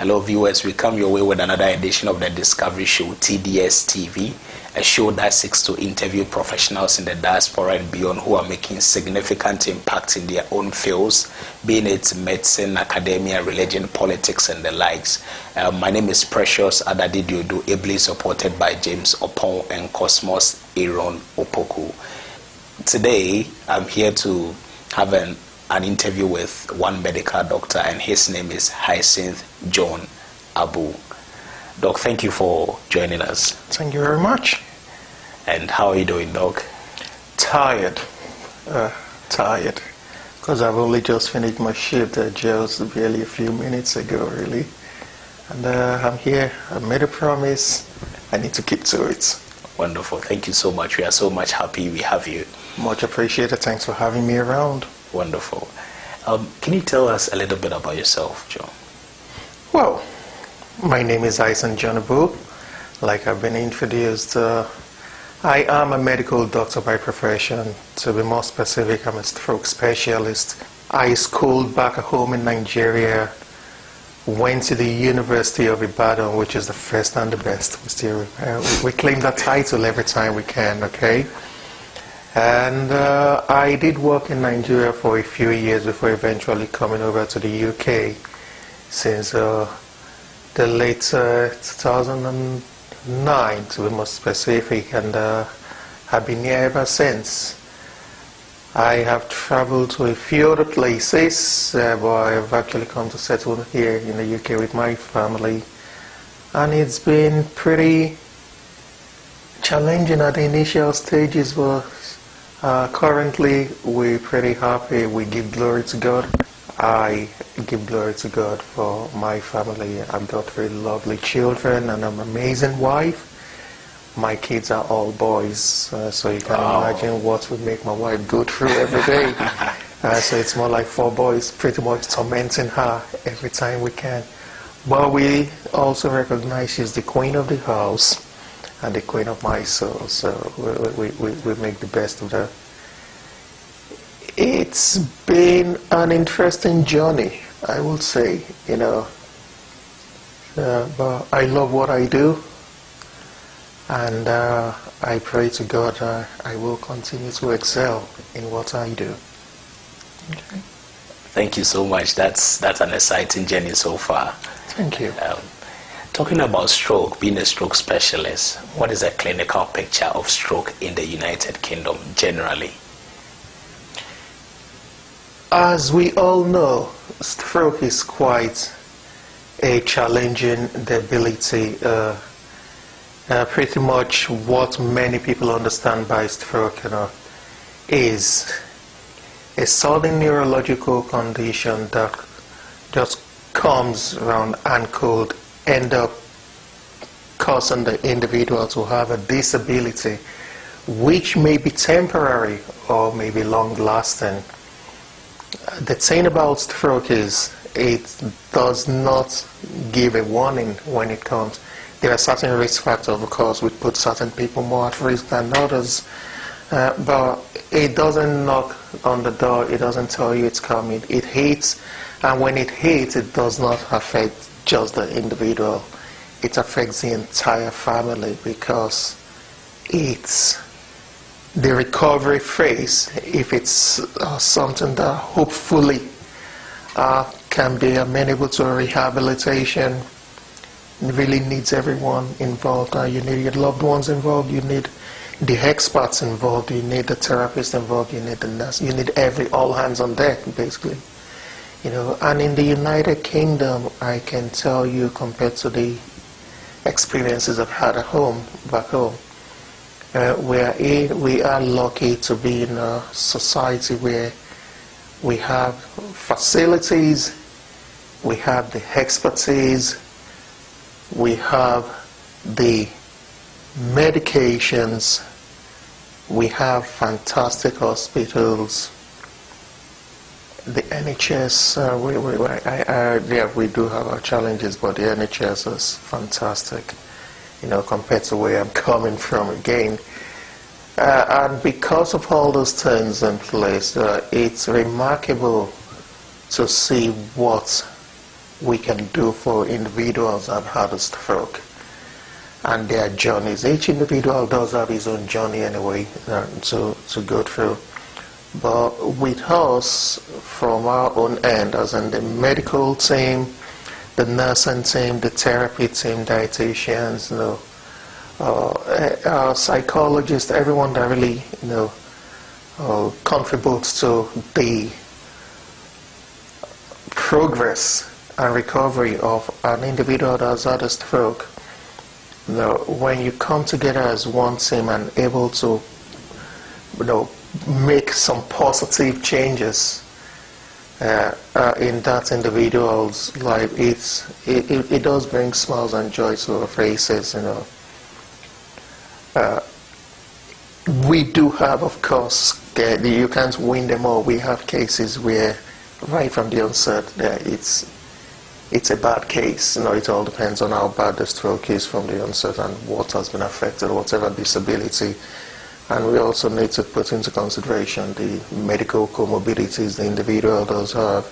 Hello viewers, we come your way with another edition of the Discovery Show, TDS TV, a show that seeks to interview professionals in the diaspora and beyond who are making significant impact in their own fields, being it medicine, academia, religion, politics, and the likes. My name is Precious Adadidiodu, ably supported by James Opon and Cosmos Aaron Opoku. Today, I'm here to have an interview with one medical doctor, and his name is Hyacinth-John Abu. Doc, thank you for joining us. Thank you very much. And how are you doing, Doc? Tired. Tired. Because I've only just finished my shift just barely a few minutes ago, really. And I'm here. I made a promise. I need to keep to it. Wonderful. Thank you so much. We are so much happy we have you. Much appreciated. Thanks for having me around. Wonderful. Can you tell us a little bit about yourself, John? Well, my name is Hyacinth-John Abu. Like I've been introduced, I am a medical doctor by profession. To be more specific, I'm a stroke specialist. I schooled back at home in Nigeria, went to the University of Ibadan, which is the first and the best. We claim that title every time we can, okay? And I did work in Nigeria for a few years before eventually coming over to the UK since the late 2009, to be more specific, and I've been here ever since. I have traveled to a few other places, but I've actually come to settle here in the UK with my family, and it's been pretty challenging at the initial stages, but currently we're pretty happy. We give glory to God. I give glory to God for my family. I've got very lovely children and an amazing wife. My kids are all boys, so you can imagine what would make my wife go through every day. So it's more like 4 boys pretty much tormenting her every time we can. But we also recognize she's the queen of the house and the queen of my soul, so we make the best of that. It's been an interesting journey, I will say, but I love what I do, and I pray to God I will continue to excel in what I do. Okay. Thank you so much. That's an exciting journey so far. Thank you. Talking about stroke, being a stroke specialist, what is a clinical picture of stroke in the United Kingdom generally? As we all know, stroke is quite a challenging debility. Pretty much what many people understand by stroke is a sudden neurological condition that just comes around and could end up causing the individual to have a disability which may be temporary or may be long-lasting. The thing about stroke is it does not give a warning when it comes. There are certain risk factors, of course, which put certain people more at risk than others, but it doesn't knock on the door, it doesn't tell you it's coming. It hits, and when it hits, it does not affect just the individual. It affects the entire family because it's the recovery phase, if it's something that hopefully can be amenable to a rehabilitation, it really needs everyone involved. You need your loved ones involved, you need the experts involved, you need the therapist involved, you need the nurse, you need all hands on deck, basically. And in the United Kingdom, I can tell you, compared to the experiences I've had at home, back home, we are lucky to be in a society where we have facilities, we have the expertise, we have the medications, we have fantastic hospitals. The NHS, we do have our challenges, but the NHS is fantastic, compared to where I'm coming from again. And because of all those things in place, it's remarkable to see what we can do for individuals that had a stroke and their journeys. Each individual does have his own journey anyway to go through. But with us, from our own end, as in the medical team, the nursing team, the therapy team, dietitians, our psychologists, everyone that really, contributes to the progress and recovery of an individual that has had a stroke. When you come together as one team and able to, make some positive changes in that individual's life, it does bring smiles and joy to our faces. We do have, of course, you can't win them all. We have cases where, right from the onset, it's a bad case. It all depends on how bad the stroke is from the onset and what has been affected, whatever disability. And we also need to put into consideration the medical comorbidities the individual does have.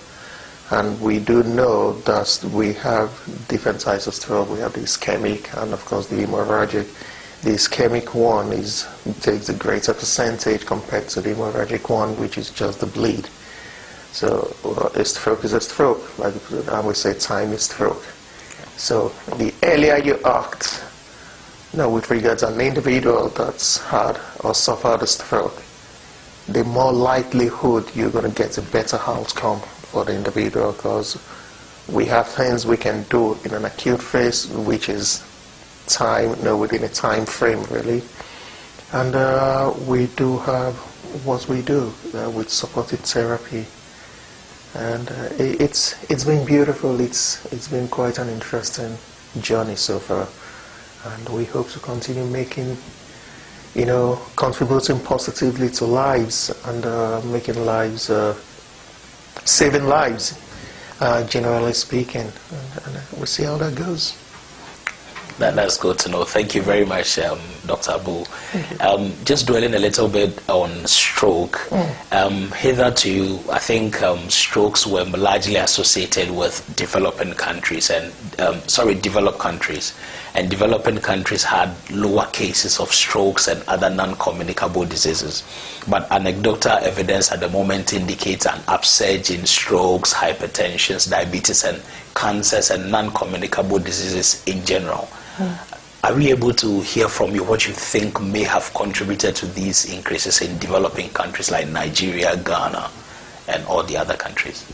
And we do know that we have different types of stroke. We have the ischemic and, of course, the hemorrhagic. The ischemic one takes a greater percentage compared to the hemorrhagic one, which is just the bleed. So a stroke is a stroke. Like I would say, time is stroke. So the earlier you act, with regards to an individual that's had or suffered a stroke, the more likelihood you're going to get a better outcome for the individual, because we have things we can do in an acute phase, which is time, within a time frame really. And we do have what we do with supported therapy. And it's been beautiful. It's been quite an interesting journey so far. And we hope to continue making, contributing positively to lives and making lives, saving lives, generally speaking. And we'll see how that goes. That's good to know. Thank you very much, Dr. Abu. Just dwelling a little bit on stroke. Hitherto, I think strokes were largely associated with developing countries developed countries. And developing countries had lower cases of strokes and other non-communicable diseases. But anecdotal evidence at the moment indicates an upsurge in strokes, hypertension, diabetes, and cancers and non-communicable diseases in general. Are we able to hear from you what you think may have contributed to these increases in developing countries like Nigeria, Ghana, and all the other countries?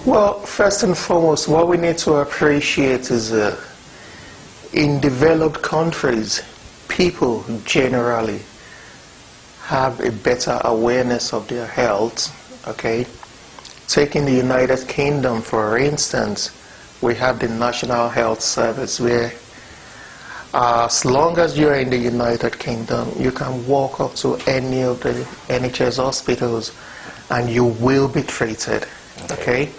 Well, first and foremost, what we need to appreciate is in developed countries, people generally have a better awareness of their health, okay? Taking the United Kingdom, for instance, we have the National Health Service where as long as you're in the United Kingdom, you can walk up to any of the NHS hospitals and you will be treated, okay?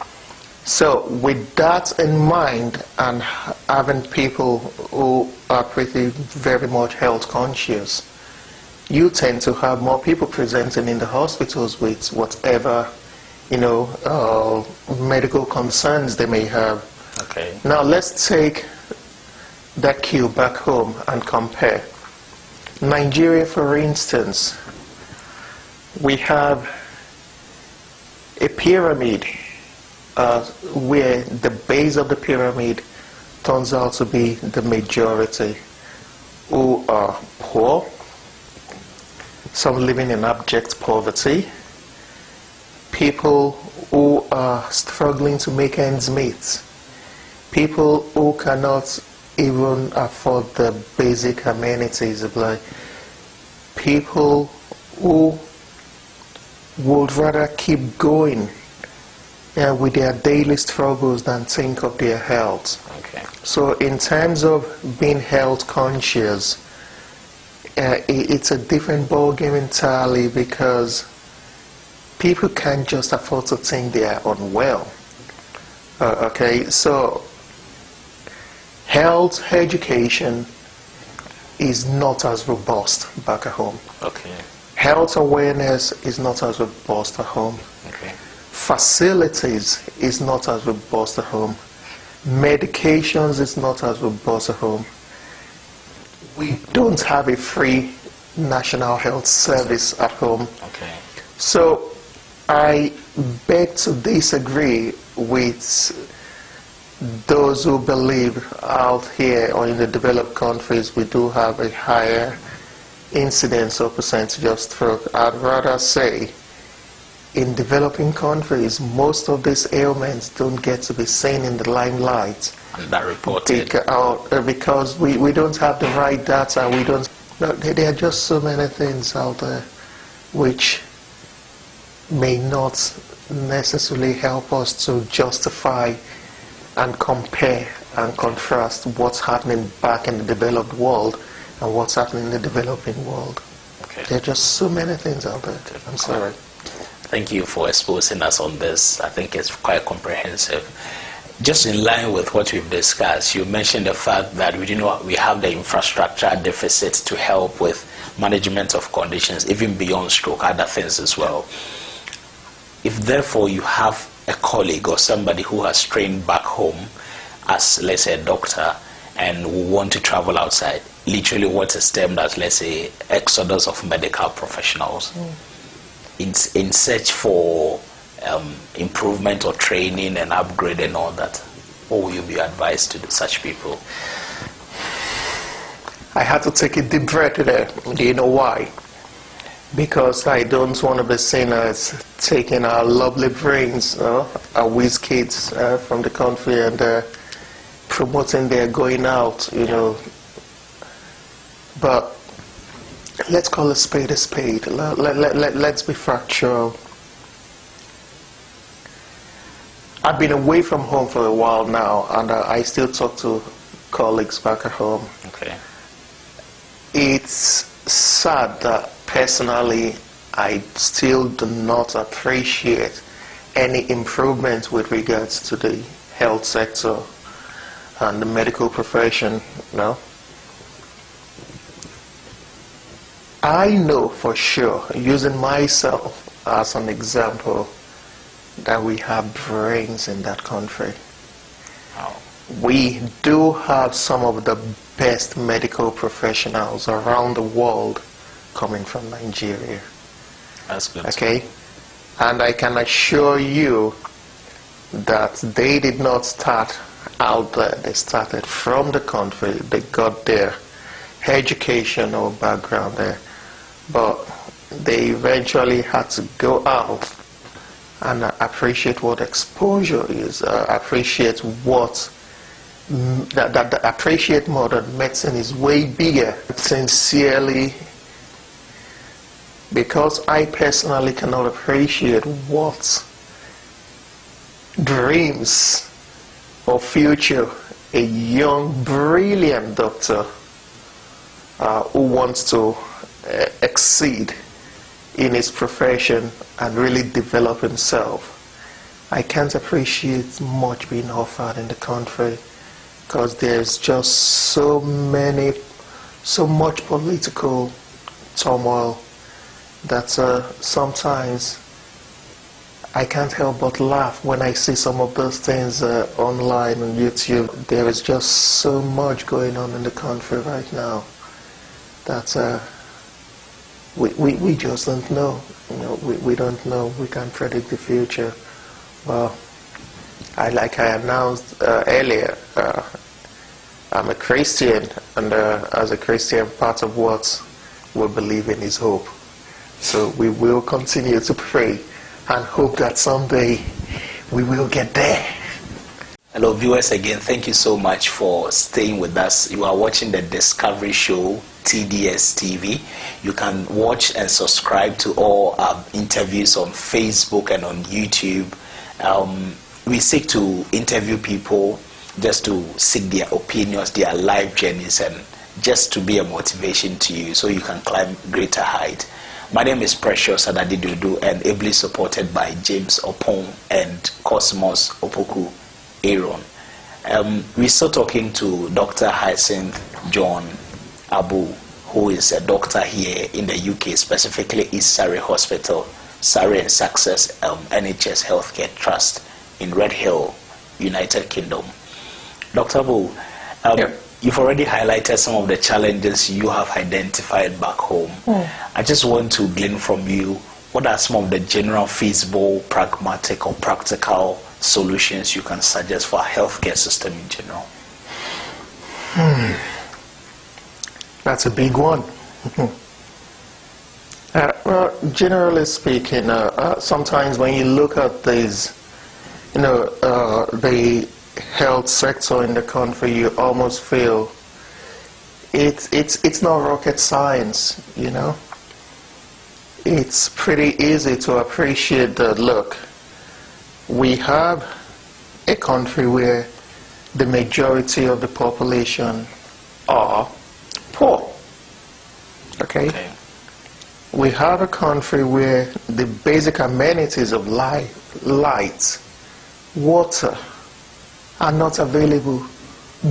So with that in mind and having people who are very much health conscious, you tend to have more people presenting in the hospitals with whatever, medical concerns they may have. Okay. Now let's take that cue back home and compare. Nigeria, for instance, we have a pyramid where the base of the pyramid turns out to be the majority who are poor, some living in abject poverty, people who are struggling to make ends meet, people who cannot even afford the basic amenities of life, people who would rather keep going with their daily struggles than think of their health. Okay. So in terms of being health conscious, it's a different ballgame entirely, because people can't just afford to think they are unwell. Okay, so health education is not as robust back at home. Okay. Health awareness is not as robust at home. Okay. Facilities is not as robust at home. Medications is not as robust at home. We don't have a free national health service at home. Okay. So I beg to disagree with those who believe out here or in the developed countries we do have a higher incidence or percentage of stroke. I'd rather say in developing countries, most of these ailments don't get to be seen in the limelight. And that reported. Because we don't have the right data. We don't. No, there are just so many things out there which may not necessarily help us to justify and compare and contrast what's happening back in the developed world and what's happening in the developing world. Okay. There are just so many things out there. I'm sorry. Thank you for exposing us on this. I think it's quite comprehensive. Just in line with what we've discussed, you mentioned the fact that we have the infrastructure deficit to help with management of conditions, even beyond stroke, other things as well. If therefore you have a colleague or somebody who has trained back home as, let's say, a doctor and who want to travel outside, literally what is termed as, let's say, exodus of medical professionals, in search for improvement or training and upgrade and all that, what will you be advised to such people? I had to take a deep breath there. Do you know why? Because I don't want to be seen as taking our lovely brains, our whiz kids from the country and promoting their going out, But let's call a spade a spade. Let's be factual. I've been away from home for a while now, and I still talk to colleagues back at home. Okay. It's sad that personally I still do not appreciate any improvement with regards to the health sector and the medical profession. I know for sure, using myself as an example, that we have brains in that country. Wow. We do have some of the best medical professionals around the world coming from Nigeria. That's good. Okay? And I can assure you that they did not start out there. They started from the country. They got their education or background there. But they eventually had to go out and appreciate what exposure is, appreciate what appreciate modern medicine is way bigger. Sincerely, because I personally cannot appreciate what dreams of future a young, brilliant doctor who wants to exceed in his profession and really develop himself. I can't appreciate much being offered in the country because there's just so much political turmoil that sometimes I can't help but laugh when I see some of those things online on YouTube. There is just so much going on in the country right now that we just don't know. We don't know. We can't predict the future. Well, like I announced earlier, I'm a Christian, and as a Christian, part of what we believe in is hope. So we will continue to pray and hope that someday we will get there. Hello viewers, again, thank you so much for staying with us. You are watching the Discovery Show, TDS TV. You can watch and subscribe to all our interviews on Facebook and on YouTube. We seek to interview people just to seek their opinions, their life journeys, and just to be a motivation to you so you can climb greater height. My name is Precious Adadidudu, and ably supported by James Opon and Cosmos Opoku Aaron. We're still talking to Dr. Hyacinth-John Abu, who is a doctor here in the UK, specifically East Surrey Hospital, Surrey and Success NHS Healthcare Trust in Red Hill, United Kingdom. Dr. Abu, Yeah. you've already highlighted some of the challenges you have identified back home. I just want to glean from you, what are some of the general feasible, pragmatic or practical solutions you can suggest for our healthcare system in general? That's a big one. Well, generally speaking, sometimes when you look at these, the health sector in the country, you almost feel it's not rocket science, It's pretty easy to appreciate that, look, we have a country where the majority of the population are poor. Okay? We have a country where the basic amenities of life, light, water, are not available.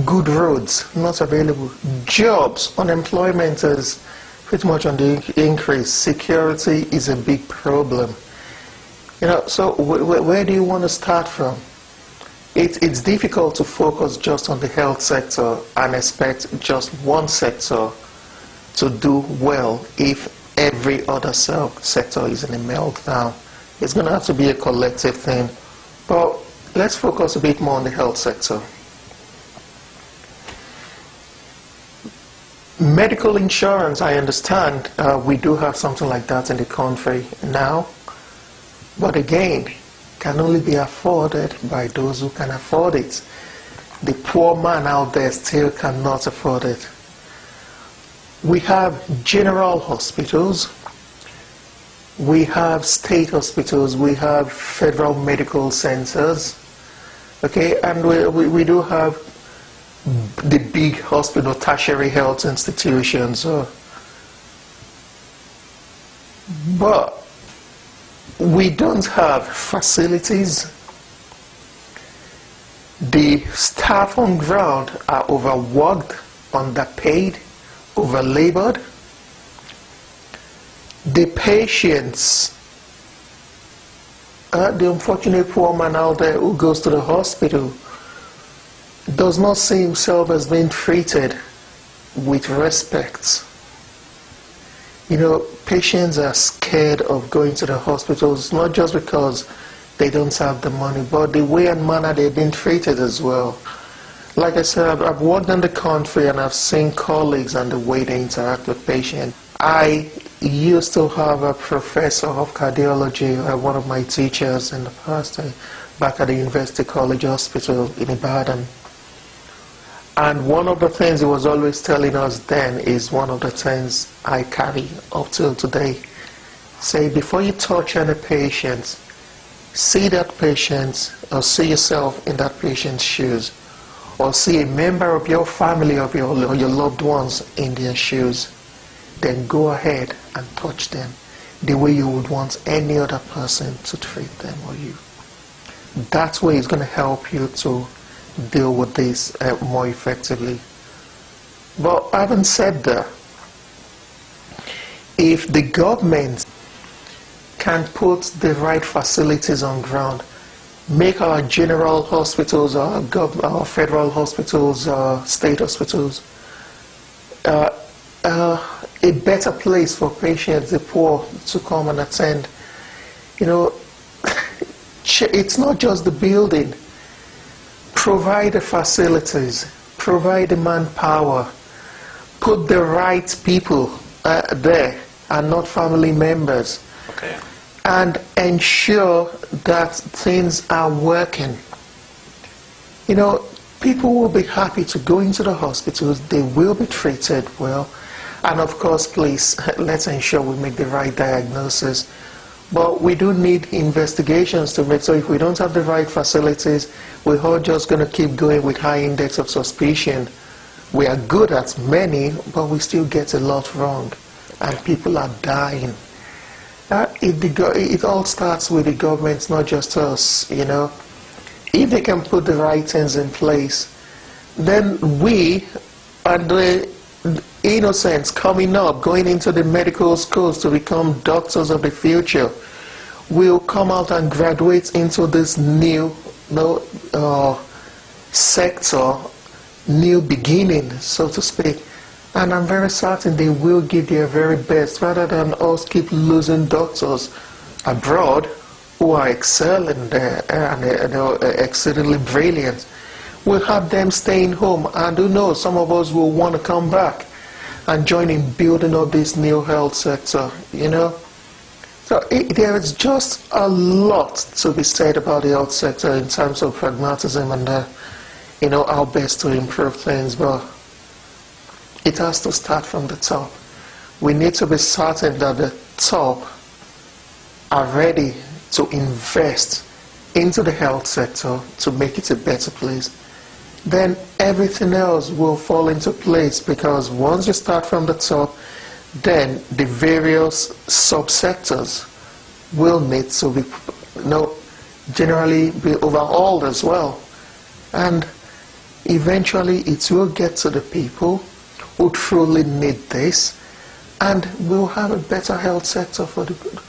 Good roads, not available. Jobs, unemployment is pretty much on the increase. Security is a big problem. So where do you want to start from? It's difficult to focus just on the health sector and expect just one sector to do well if every other sector is in a meltdown. It's going to have to be a collective thing. But let's focus a bit more on the health sector. Medical insurance, I understand we do have something like that in the country now. But again, can only be afforded by those who can afford it. The poor man out there still cannot afford it. We have general hospitals, we have state hospitals, we have federal medical centers, okay, and we do have the big hospital, tertiary health institutions. But we don't have facilities. The staff on ground are overworked, underpaid, overlabored. The patients, the unfortunate poor man out there who goes to the hospital does not see himself as being treated with respect. Patients are scared of going to the hospitals, not just because they don't have the money, but the way and manner they've been treated as well. Like I said, I've worked in the country and I've seen colleagues and the way they interact with patients. I used to have a professor of cardiology, one of my teachers in the past, back at the University College Hospital in Ibadan. And one of the things he was always telling us then is one of the things I carry up till today. Say, before you touch any patient, see that patient or see yourself in that patient's shoes, or see a member of your family or your loved ones in their shoes. Then go ahead and touch them the way you would want any other person to treat them or you. That way it's going to help you to deal with this more effectively. But having said that, if the government can put the right facilities on ground, make our general hospitals, our federal hospitals, state hospitals, a better place for patients, the poor, to come and attend. It's not just the building. Provide the facilities, provide the manpower, put the right people there and not family members. Okay. And ensure that things are working. People will be happy to go into the hospitals, they will be treated well, and of course, please, let's ensure we make the right diagnosis. But we do need investigations to make, so if we don't have the right facilities, we're all just going to keep going with high index of suspicion. We are good at many, but we still get a lot wrong, and people are dying. It all starts with the government, not just us, If they can put the right things in place, then we and the innocents coming up, going into the medical schools to become doctors of the future, will come out and graduate into this new sector new beginning, so to speak. And I'm very certain they will give their very best rather than us keep losing doctors abroad who are excelling there and exceedingly brilliant. We'll have them staying home, and who knows, some of us will want to come back and join in building up this new health sector, you know. So there is just a lot to be said about the health sector in terms of pragmatism and, you know, our best to improve things, but it has to start from the top. We need to be certain that the top are ready to invest into the health sector to make it a better place. Then everything else will fall into place, because once you start from the top, then the various subsectors will need to be, you know, generally be overhauled as well. And eventually it will get to the people who truly need this, and we'll have a better health sector for the good.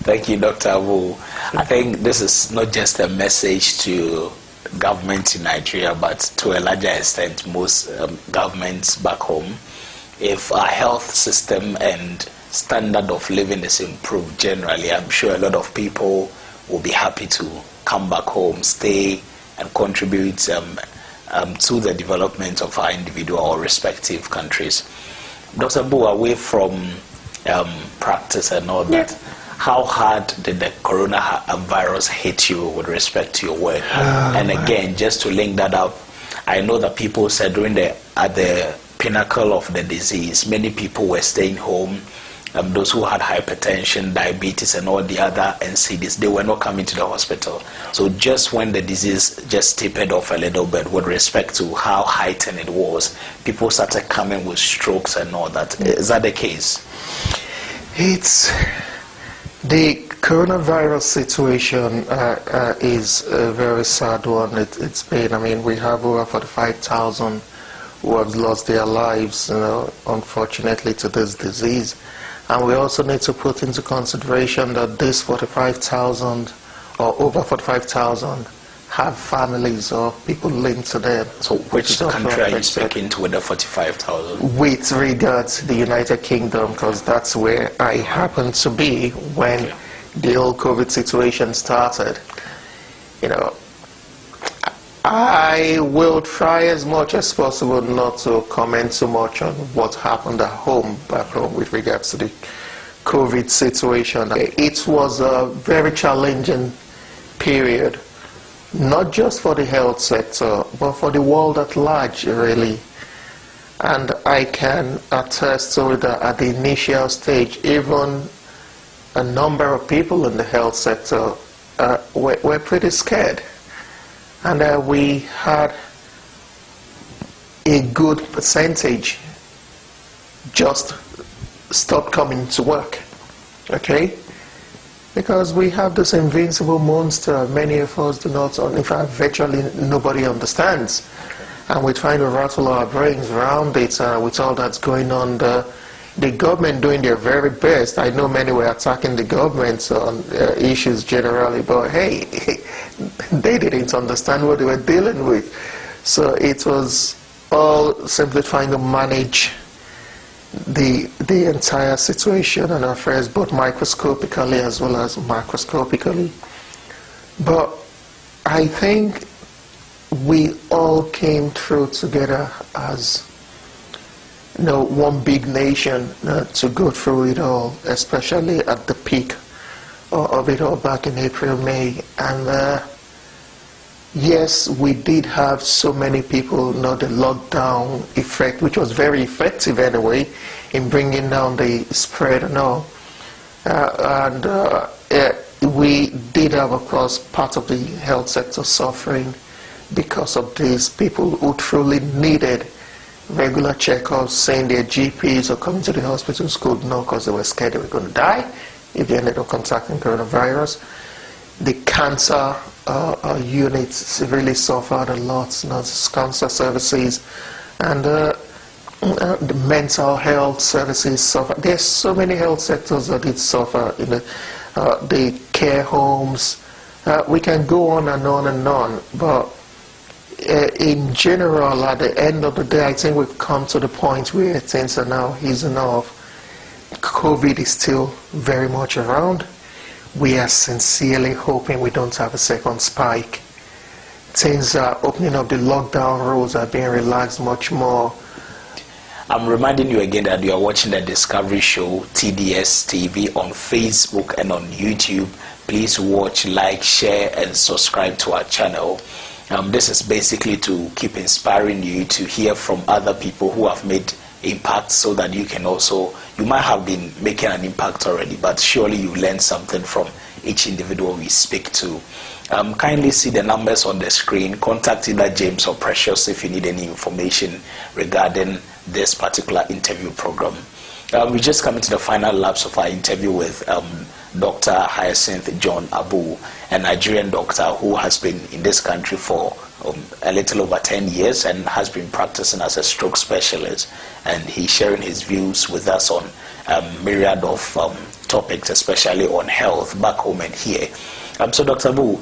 Thank you, Dr. Abu. I think this is not just a message to government in Nigeria, but to a larger extent, most governments back home. If our health system and standard of living is improved generally, I'm sure a lot of people will be happy to come back home, stay, and contribute to the development of our individual or respective countries. Dr. Abu, away from practice and all that, how hard did the coronavirus hit you with respect to your work? And again, just to link that up, I know that people said at the pinnacle of the disease, many people were staying home. Those who had hypertension, diabetes, and all the other NCDs, they were not coming to the hospital. So just when the disease just tapered off a little bit with respect to how heightened it was, people started coming with strokes and all that. Is that the case? It's the coronavirus situation is a very sad one. It's been, I mean, we have over 45,000 who have lost their lives, you know, unfortunately, to this disease. And we also need to put into consideration that this 45,000 or over 45,000 have families or people linked to them. So which country are you speaking to with the 45,000? With regards to the United Kingdom, because that's where I happened to be when the whole COVID situation started. You know, I will try as much as possible not to comment too much on what happened at home, back home, with regards to the COVID situation. It was a very challenging period, not just for the health sector, but for the world at large, really. And I can attest to that at the initial stage, even a number of people in the health sector were pretty scared. And we had a good percentage just stopped coming to work, okay? Because we have this invincible monster many of us do not, in fact, virtually nobody understands. And we're trying to rattle our brains around it with all that's going on. The government doing their very best. I know many were attacking the government on issues generally, but hey, they didn't understand what they were dealing with. So it was all simply trying to manage the entire situation and affairs, both microscopically as well as macroscopically. But I think we all came through together as, you know, one big nation to go through it all, especially at the peak of it all back in April, May. And yes, we did have so many people, you know, the lockdown effect, which was very effective anyway in bringing down the spread and all. We did have, of course, part of the health sector suffering because of these people who truly needed regular checkups, saying their GPs or coming to the hospitals could not, because they were scared they were going to die if they ended up contracting coronavirus. The cancer units really suffered a lot, you know, cancer services, and the mental health services suffered. There's so many health sectors that did suffer. You know, the care homes. We can go on and on and on, but in general, at the end of the day, I think we've come to the point where things are now easing off. COVID is still very much around. We are sincerely hoping we don't have a second spike. Things are opening up, the lockdown rules are being relaxed much more. I'm reminding you again that you are watching the Discovery Show, TDS TV, on Facebook and on YouTube. Please watch, like, share, and subscribe to our channel. This is basically to keep inspiring you to hear from other people who have made impact, so that you can also, you might have been making an impact already, but surely you learn something from each individual we speak to. Kindly see the numbers on the screen. Contact either James or Precious if you need any information regarding this particular interview program. We just come into the final laps of our interview with Dr. Hyacinth-John Abu, a Nigerian doctor who has been in this country for a little over 10 years and has been practicing as a stroke specialist, and he's sharing his views with us on myriad of topics, especially on health back home and here. So Dr. Abu,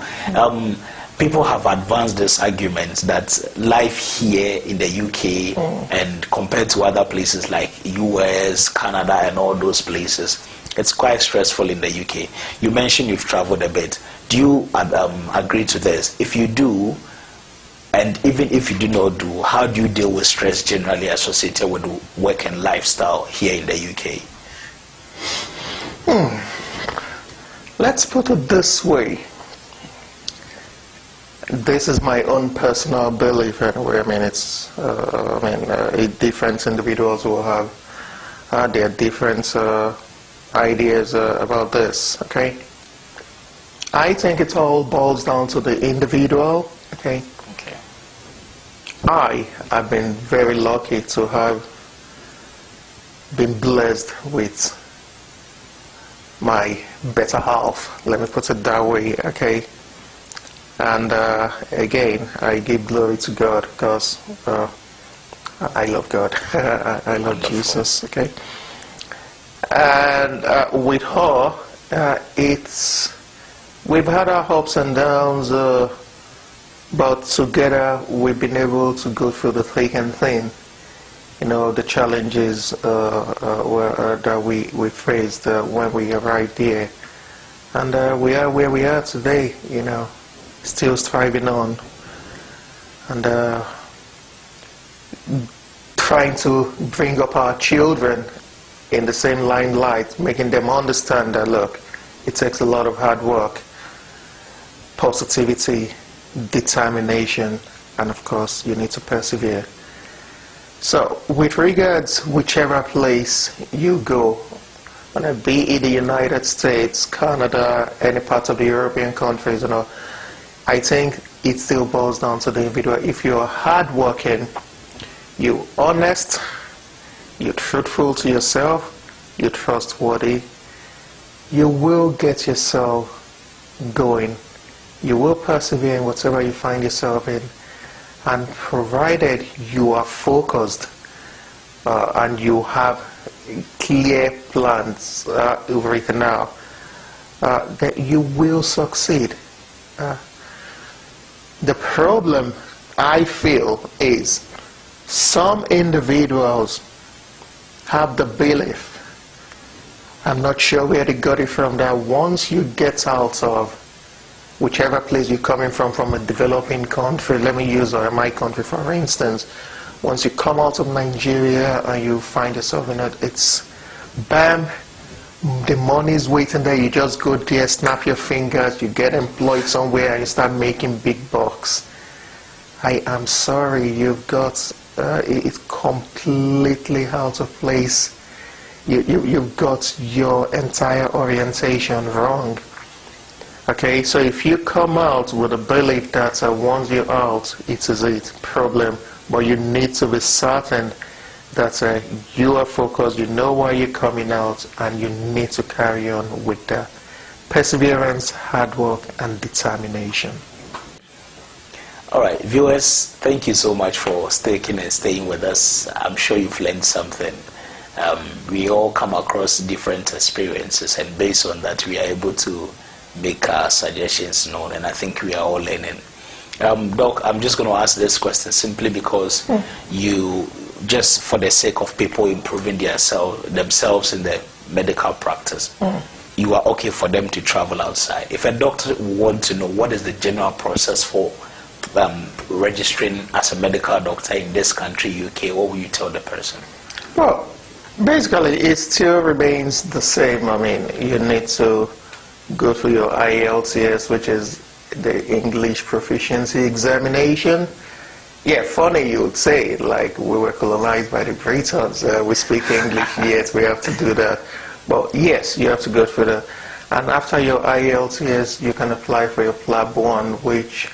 people have advanced this argument that life here in the UK and compared to other places like US, Canada and all those places, it's quite stressful in the UK. You mentioned you've traveled a bit. Do you agree to this? If you do, and even if you do not do, how do you deal with stress generally associated with work and lifestyle here in the UK? Let's put it this way. This is my own personal belief anyway. I mean, different individuals will have their different ideas about this, okay? I think it all boils down to the individual, okay? I have been very lucky to have been blessed with my better half, let me put it that way, okay? And again, I give glory to God because I love God. I love Jesus, okay? And with her, we've had our ups and downs, but together we've been able to go through the thick and thin. You know, the challenges that we faced when we arrived here. And we are where we are today, you know, still striving on. And trying to bring up our children in the same limelight, making them understand that, look, it takes a lot of hard work, positivity, determination, and of course you need to persevere. So with regards whichever place you go, be it the United States, Canada, any part of the European countries, you know, I think it still boils down to the individual. If you're hardworking, you're honest, you're truthful to yourself, you're trustworthy, you will get yourself going. You will persevere in whatever you find yourself in, and provided you are focused and you have clear plans written out, that you will succeed. The problem I feel is some individuals have the belief, I'm not sure where they got it from, that once you get out of whichever place you're coming from a developing country, let me use my country for instance, once you come out of Nigeria and you find yourself in it, it's bam, the money's waiting there, you just go there, snap your fingers, you get employed somewhere and you start making big bucks. I am sorry, you've got, it's completely out of place. You've got your entire orientation wrong. Okay, so if you come out with a belief that once you're out, it is a problem, but you need to be certain that you are focused, you know why you're coming out, and you need to carry on with the perseverance, hard work, and determination. All right, viewers, thank you so much for sticking and staying with us. I'm sure you've learned something. We all come across different experiences, and based on that, we are able to make our suggestions known, and I think we are all learning. Doc, I'm just going to ask this question simply because you, just for the sake of people improving themselves in the medical practice, you are okay for them to travel outside. If a doctor wants to know what is the general process for registering as a medical doctor in this country, UK, what will you tell the person? Well, basically, it still remains the same. I mean, you need to go through your IELTS, which is the English proficiency examination. Yeah, funny you would say it, like we were colonized by the Britons. We speak English, yes, we have to do that. But yes, you have to go through that. And after your IELTS, you can apply for your PLAB 1, which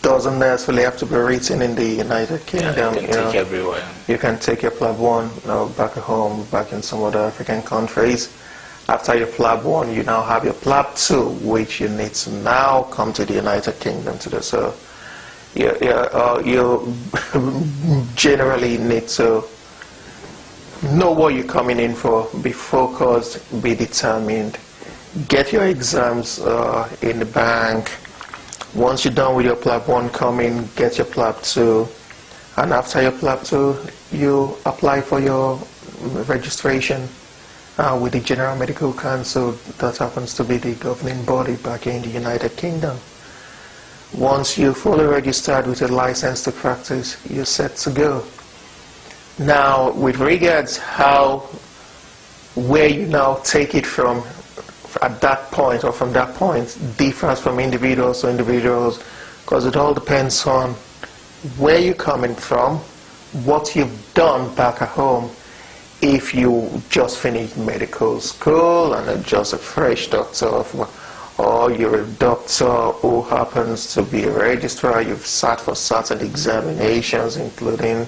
doesn't necessarily have to be written in the United Kingdom. You can take everywhere. You can take your PLAB 1 back at home, back in some other African countries. After your PLAB 1, you now have your PLAB 2, which you need to now come to the United Kingdom to do. So you generally need to know what you're coming in for, be focused, be determined, get your exams in the bank. Once you're done with your PLAB 1, come in, get your PLAB 2, and after your PLAB 2, you apply for your registration with the General Medical Council. That happens to be the governing body back in the United Kingdom. Once you're fully registered with a license to practice, you're set to go. Now, with regards where you now take it from at that point or from that point differs from individuals to individuals, because it all depends on where you're coming from, what you've done back at home. If you just finished medical school and are just a fresh doctor, or you're a doctor who happens to be a registrar, you've sat for certain examinations, including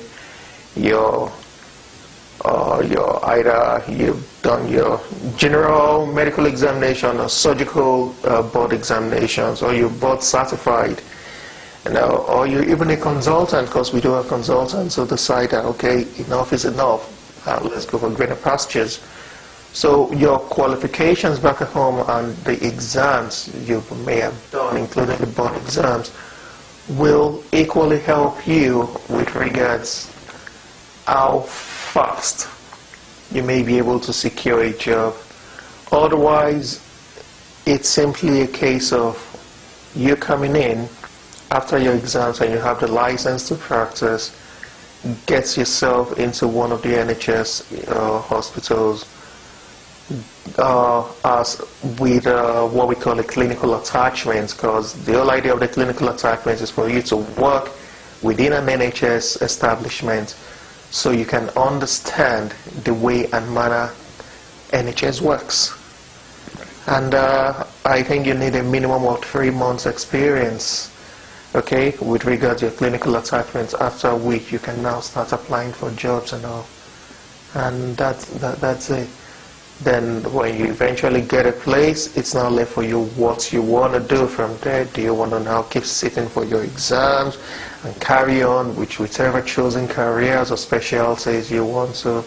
either you've done your general medical examination or surgical board examinations, or you're board certified, or you're even a consultant, because we do have consultants who decide that, okay, enough is enough, let's go for greener pastures. So your qualifications back at home and the exams you may have done, including the board exams, will equally help you with regards how fast you may be able to secure a job. Otherwise, it's simply a case of you coming in after your exams and you have the license to practice, get yourself into one of the NHS hospitals as with what we call a clinical attachment, because the whole idea of the clinical attachment is for you to work within an NHS establishment so you can understand the way and manner NHS works. And I think you need a minimum of 3 months experience, okay, with regard to your clinical attachments, after which you can now start applying for jobs and all. And that's it. Then when you eventually get a place, it's now left for you what you want to do from there. Do you want to now keep sitting for your exams and carry on with whichever chosen careers or specialties you want to,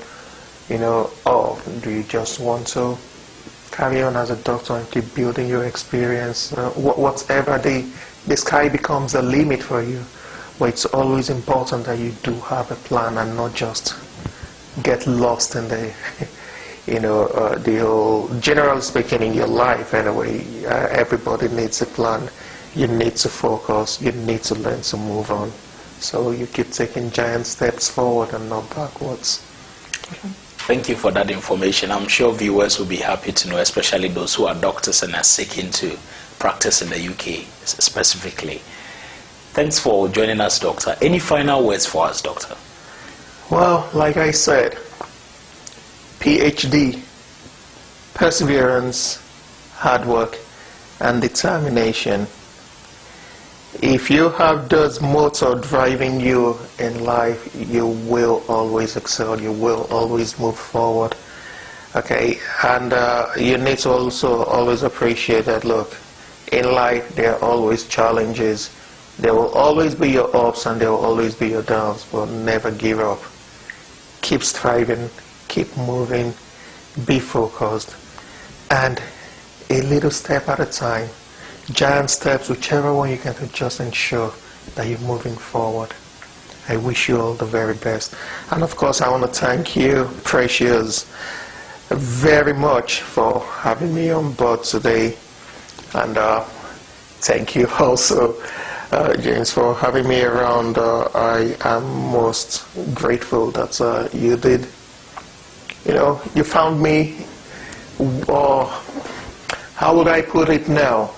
or do you just want to carry on as a doctor and keep building your experience? Whatever, the sky becomes the limit for you. But it's always important that you do have a plan and not just get lost in the the whole, generally speaking, in your life anyway, everybody needs a plan. You need to focus, you need to learn to move on. So you keep taking giant steps forward and not backwards. Thank you for that information. I'm sure viewers will be happy to know, especially those who are doctors and are seeking to practice in the UK specifically. Thanks for joining us, Doctor. Any final words for us, Doctor? Well, like I said, PhD, perseverance, hard work, and determination. If you have those motor driving you in life, you will always excel, you will always move forward. Okay, and you need to also always appreciate that, look, in life there are always challenges. There will always be your ups and there will always be your downs, but never give up. Keep striving, keep moving, be focused, and a little step at a time. giant steps, whichever one you can to just ensure that you're moving forward. I wish you all the very best. And of course, I want to thank you, Precious, very much for having me on board today. And thank you also, James, for having me around. I am most grateful that you did. You know, you found me, how would I put it now?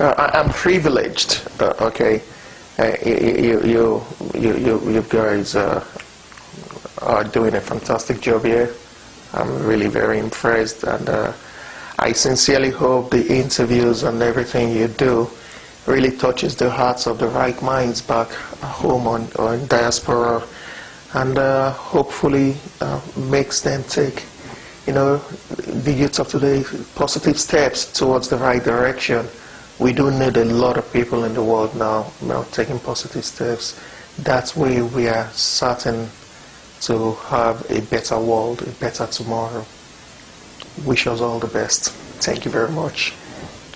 I'm privileged, okay? You guys are doing a fantastic job here. I'm really very impressed, and I sincerely hope the interviews and everything you do really touches the hearts of the right minds back home or in diaspora, and hopefully makes them take, you know, the youth of today positive steps towards the right direction. We do need a lot of people in the world now taking positive steps. That's where we are certain to have a better world, a better tomorrow. Wish us all the best. Thank you very much.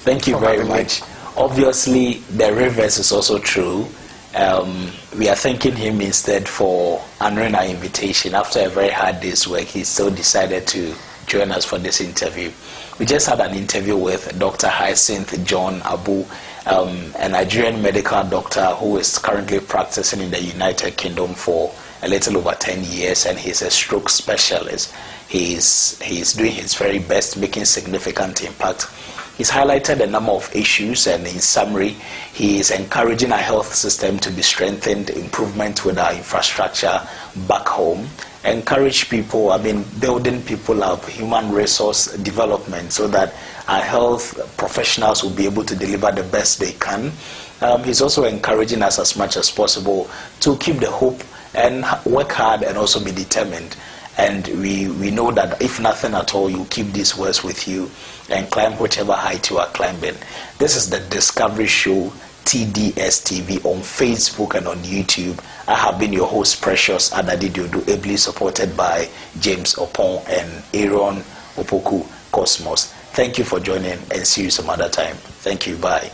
Thank you very much. Obviously, the reverse is also true. We are thanking him instead for honoring our invitation. After a very hard day's work, he still decided to join us for this interview. We just had an interview with Dr. Hyacinth-John Abu, a Nigerian medical doctor who is currently practicing in the United Kingdom for a little over 10 years, and he's a stroke specialist. He's doing his very best, making significant impact. He's highlighted a number of issues, and in summary, he is encouraging our health system to be strengthened, improvement with our infrastructure back home, encourage people, building people up, human resource development, so that our health professionals will be able to deliver the best they can. He's also encouraging us as much as possible to keep the hope and work hard and also be determined. And we know that if nothing at all, you keep these words with you and climb whichever height you are climbing. This is the Discovery Show, TDS TV, on Facebook and on YouTube. I have been your host, Precious Adadidiodu, ably supported by James Opon and Aaron Opoku Cosmos. Thank you for joining, and see you some other time. Thank you. Bye.